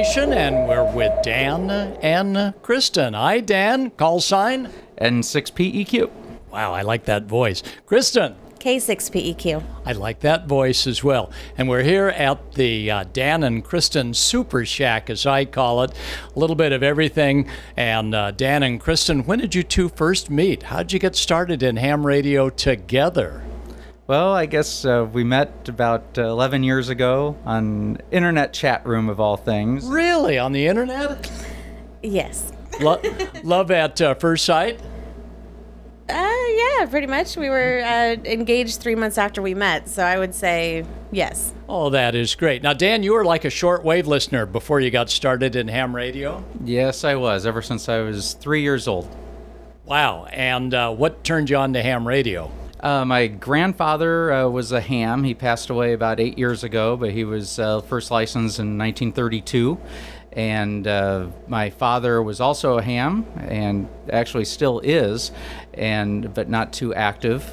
station, and we're with Dan and Kristen. Hi, Dan. Call sign? N6PEQ. Wow, I like that voice. Kristen. K6PEQ. I like that voice as well. And we're here at the Dan and Kristen Super Shack, as I call it. A little bit of everything. And Dan and Kristen, when did you two first meet? How'd you get started in ham radio together? Well, I guess we met about 11 years ago on internet chat room of all things. Really? On the internet? Yes. Love at first sight? Yeah, pretty much. We were engaged 3 months after we met, so I would say yes. Oh, that is great. Now, Dan, you were like a shortwave listener before you got started in ham radio? Yes, I was, ever since I was 3 years old. Wow. And what turned you on to ham radio? My grandfather was a ham. He passed away about 8 years ago, but he was first licensed in 1932. And my father was also a ham, and actually still is, but not too active.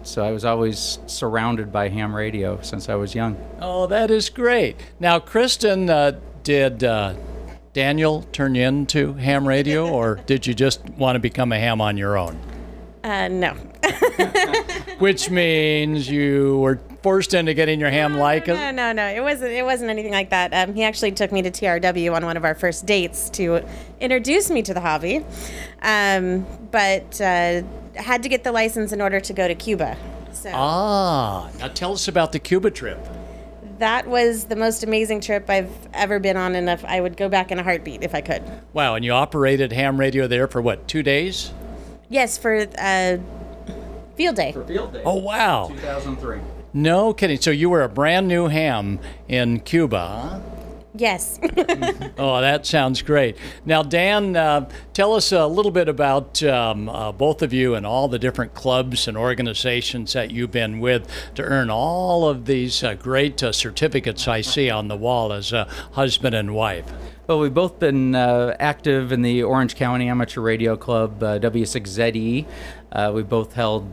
So I was always surrounded by ham radio since I was young. Oh, that is great. Now, Kristen, did Daniel turn you into ham radio, or did you just want to become a ham on your own? No. Which means you were forced into getting your ham like us? No. It wasn't anything like that. He actually took me to TRW on one of our first dates to introduce me to the hobby, but had to get the license in order to go to Cuba. So. Now tell us about the Cuba trip. That was the most amazing trip I've ever been on, and I would go back in a heartbeat if I could. Wow, and you operated ham radio there for what, 2 days? Yes, for field day. For field day. Oh, wow. 2003. No kidding. So you were a brand new ham in Cuba, huh? Yes. Oh, that sounds great. Now, Dan, tell us a little bit about both of you and all the different clubs and organizations that you've been with to earn all of these great certificates I see on the wall as a husband and wife. Well, we've both been active in the Orange County Amateur Radio Club, W6ZE. We've both held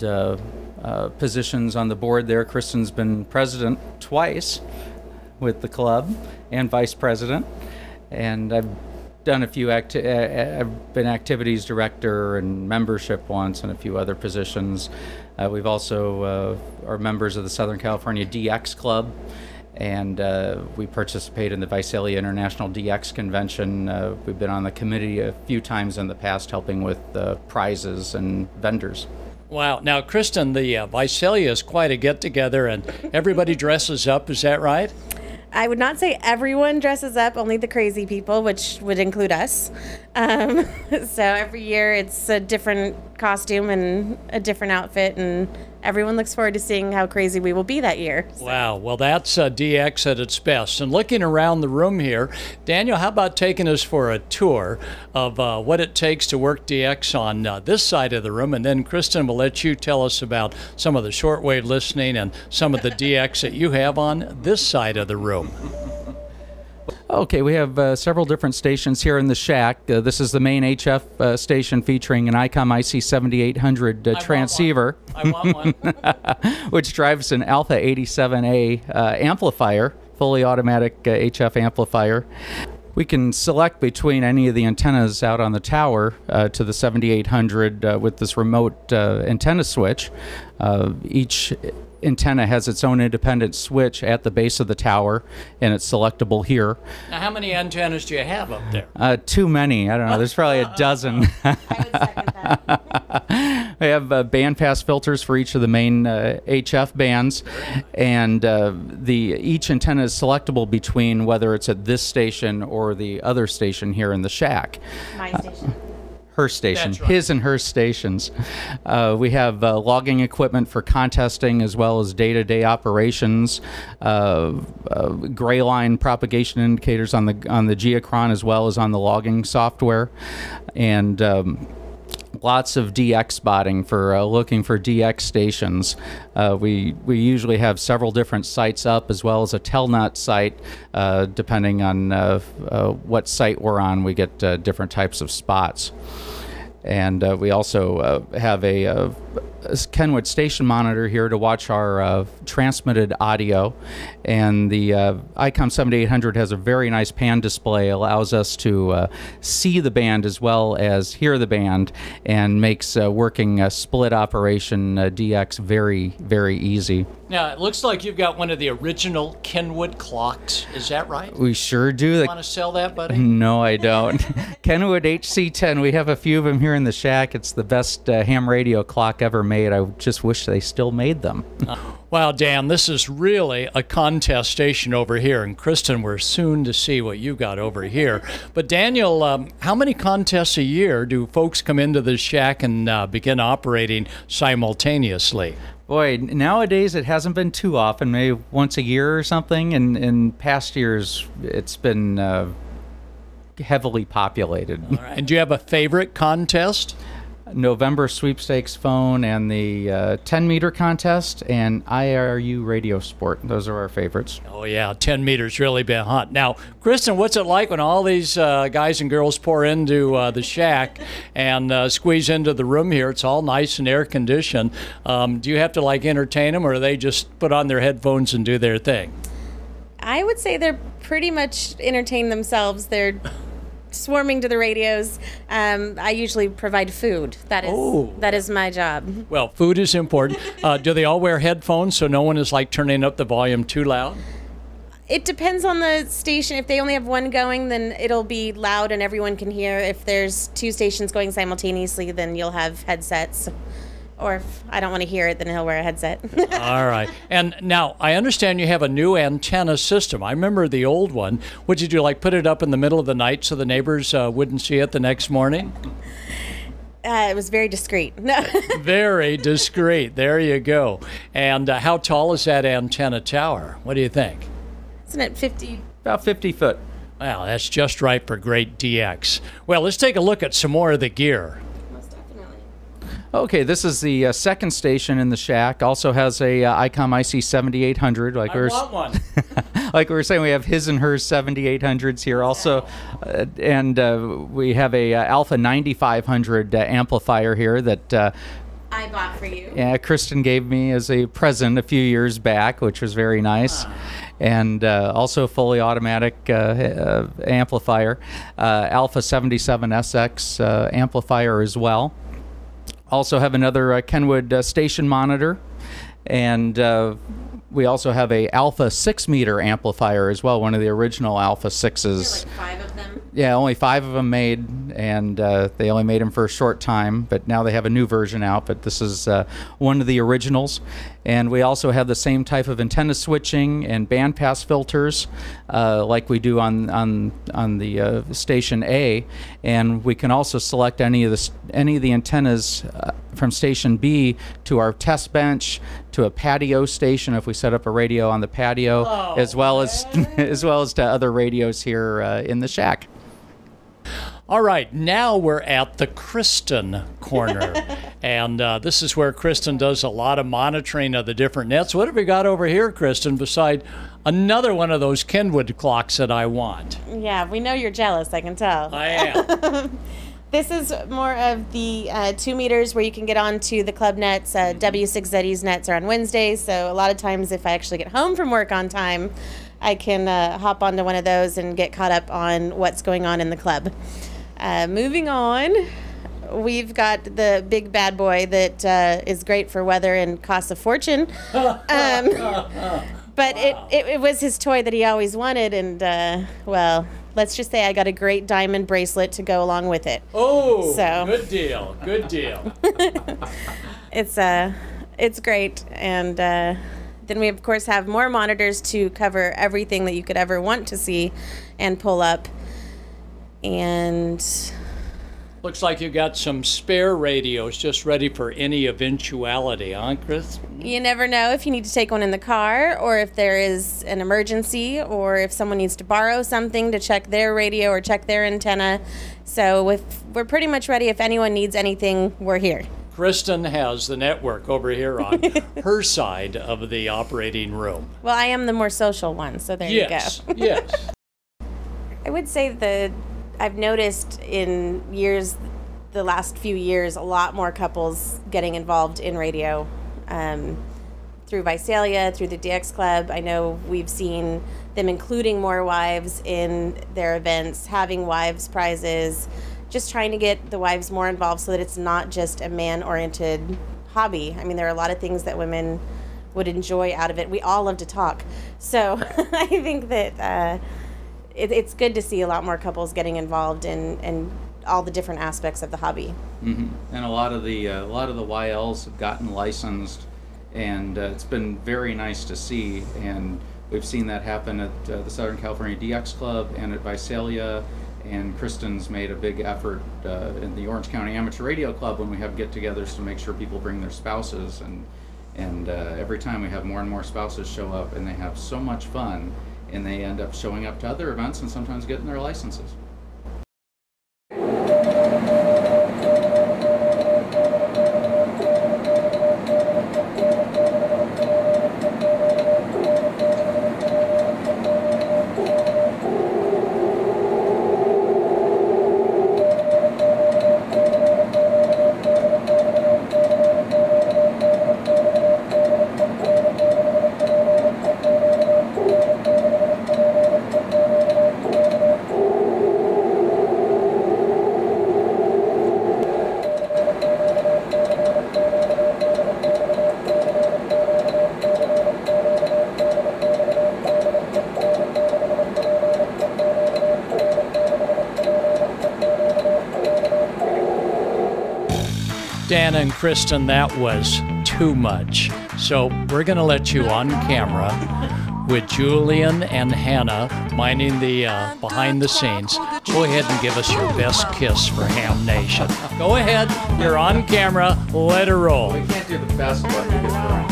positions on the board there. Kristen's been president twice with the club and vice president. And I've done a few, I've been activities director and membership once and a few other positions. We've also are members of the Southern California DX Club. And we participate in the Visalia International DX Convention. We've been on the committee a few times in the past helping with prizes and vendors. Wow. Now, Kristen, the Visalia is quite a get-together, and everybody dresses up. Is that right? I would not say everyone dresses up, only the crazy people, which would include us. So every year it's a different costume and a different outfit, and everyone looks forward to seeing how crazy we will be that year. So. Wow. Well, that's DX at its best. And looking around the room here, Daniel, how about taking us for a tour of what it takes to work DX on this side of the room? And then, Kristen, we'll let you tell us about some of the shortwave listening and some of the DX that you have on this side of the room. Okay, we have several different stations here in the shack. This is the main HF station featuring an ICOM IC7800 transceiver. I want one. Which drives an Alpha 87A amplifier, fully automatic HF amplifier. We can select between any of the antennas out on the tower to the 7800 with this remote antenna switch. Each antenna has its own independent switch at the base of the tower, and it's selectable here. Now, how many antennas do you have up there? Too many. I don't know. There's probably a dozen. I would second that. We have bandpass filters for each of the main HF bands, and each antenna is selectable between whether it's at this station or the other station here in the shack. My station. Her station, That's right. His and her stations. We have logging equipment for contesting as well as day-to-day operations, gray line propagation indicators on the geochron as well as on the logging software, and lots of DX spotting for looking for DX stations. We usually have several different sites up as well as a Telnet site. Depending on what site we're on, we get different types of spots. And we also have a Kenwood station monitor here to watch our transmitted audio, and the ICOM 7800 has a very nice pan display, allows us to see the band as well as hear the band, and makes working a split operation DX very, very easy. Now, it looks like you've got one of the original Kenwood clocks. Is that right? We sure do. You want to sell that, buddy? No, I don't. Kenwood HC10. We have a few of them here in the shack. It's the best ham radio clock ever made. I just wish they still made them. Wow, Dan, this is really a contest station over here, and Kristen, we're soon to see what you got over here. But Daniel, how many contests a year do folks come into the shack and begin operating simultaneously? Boy, nowadays it hasn't been too often, maybe once a year or something. And in past years, it's been heavily populated. All right. And do you have a favorite contest? November sweepstakes phone and the 10-meter contest and IRU radio sport. Those are our favorites. Oh, yeah, 10 meters really been hot. Now, Kristen, what's it like when all these guys and girls pour into the shack and squeeze into the room here? It's all nice and air-conditioned. Do you have to, like, entertain them, or do they just put on their headphones and do their thing? I would say they're pretty much entertain themselves. They're swarming to the radios. I usually provide food. That is my job. Well, food is important. Do they all wear headphones so no one is like turning up the volume too loud? It depends on the station. If they only have one going, then it'll be loud and everyone can hear. If there's two stations going simultaneously, then you'll have headsets. Or if I don't want to hear it, then he'll wear a headset. All right. And now, I understand you have a new antenna system. I remember the old one. Would you do, like, put it up in the middle of the night so the neighbors wouldn't see it the next morning? It was very discreet. No. Very discreet. There you go. And how tall is that antenna tower? What do you think? Isn't it 50? About 50 foot. Well, that's just right for great DX. Well, let's take a look at some more of the gear. Okay, this is the second station in the shack. Also has a ICOM IC 7800. I want one. Like we were saying, we have his and hers 7800s here also, and we have a Alpha 9500 amplifier here that I bought for you. Yeah, Kristen gave me as a present a few years back, which was very nice. And also a fully automatic amplifier, Alpha 77SX amplifier as well. Also have another Kenwood station monitor, and we also have a Alpha 6-meter amplifier as well, one of the original Alpha 6s. There are like 5 of them? Yeah, only 5 of them made, and they only made them for a short time, but now they have a new version out, but this is one of the originals. And we also have the same type of antenna switching and bandpass filters like we do on the station A, and we can also select any of the antennas from station B to our test bench, to a patio station if we set up a radio on the patio, as well as to other radios here in the shack. All right, now we're at the Kristen corner, and this is where Kristen does a lot of monitoring of the different nets. What have we got over here, Kristen, beside another one of those Kenwood clocks that I want? Yeah, we know you're jealous, I can tell. I am. This is more of the 2 meters where you can get onto the club nets. W6ZE's nets are on Wednesdays, so a lot of times if I actually get home from work on time, I can hop onto one of those and get caught up on what's going on in the club. Moving on, we've got the big bad boy that is great for weather and costs a fortune. But it was his toy that he always wanted, and well, let's just say I got a great diamond bracelet to go along with it. Oh, so, good deal, good deal. It's great, and then we of course have more monitors to cover everything that you could ever want to see and pull up. And looks like you got some spare radios just ready for any eventuality, huh, Chris? You never know if you need to take one in the car, or if there is an emergency, or if someone needs to borrow something to check their radio or check their antenna. So we're pretty much ready. If anyone needs anything, we're here. Kristen has the network over here on her side of the operating room. Well, I am the more social one, so there you go. Yes. I would say I've noticed in years the last few years, a lot more couples getting involved in radio through Visalia, through the DX Club. I know we've seen them including more wives in their events, having wives prizes, just trying to get the wives more involved so that it's not just a man-oriented hobby. I mean, there are a lot of things that women would enjoy out of it. We all love to talk. So I think that it's good to see a lot more couples getting involved in all the different aspects of the hobby. Mm-hmm. And a lot of the YLs have gotten licensed, and it's been very nice to see. And we've seen that happen at the Southern California DX Club and at Visalia. And Kristen's made a big effort in the Orange County Amateur Radio Club when we have get-togethers to make sure people bring their spouses. And every time we have more and more spouses show up, and they have so much fun, and they end up showing up to other events and sometimes getting their licenses. Dan and Kristen, that was too much. So we're going to let you on camera with Julian and Hannah minding the behind the scenes. Go ahead and give us your best kiss for Ham Nation. Go ahead, you're on camera, let her roll. We can't do the best one because we're on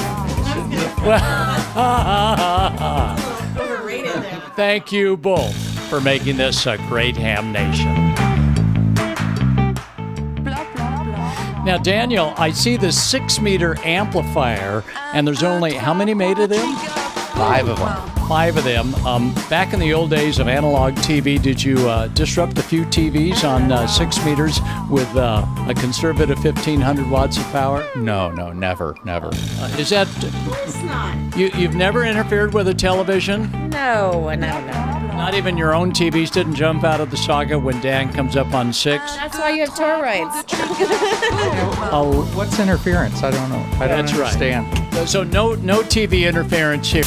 camera. Overrated there. Thank you both for making this a great Ham Nation. Now, Daniel, I see the 6-meter amplifier, and there's only, how many made of them? 5 of them. 5 of them. Back in the old days of analog TV, did you disrupt a few TVs on 6 meters with a conservative 1,500 watts of power? No, never. Is that... It's not. You've never interfered with a television? No. Not even your own TVs didn't jump out of the socket when Dan comes up on 6? That's why you have toroids. What's interference? I don't know. I don't understand. So no TV interference here.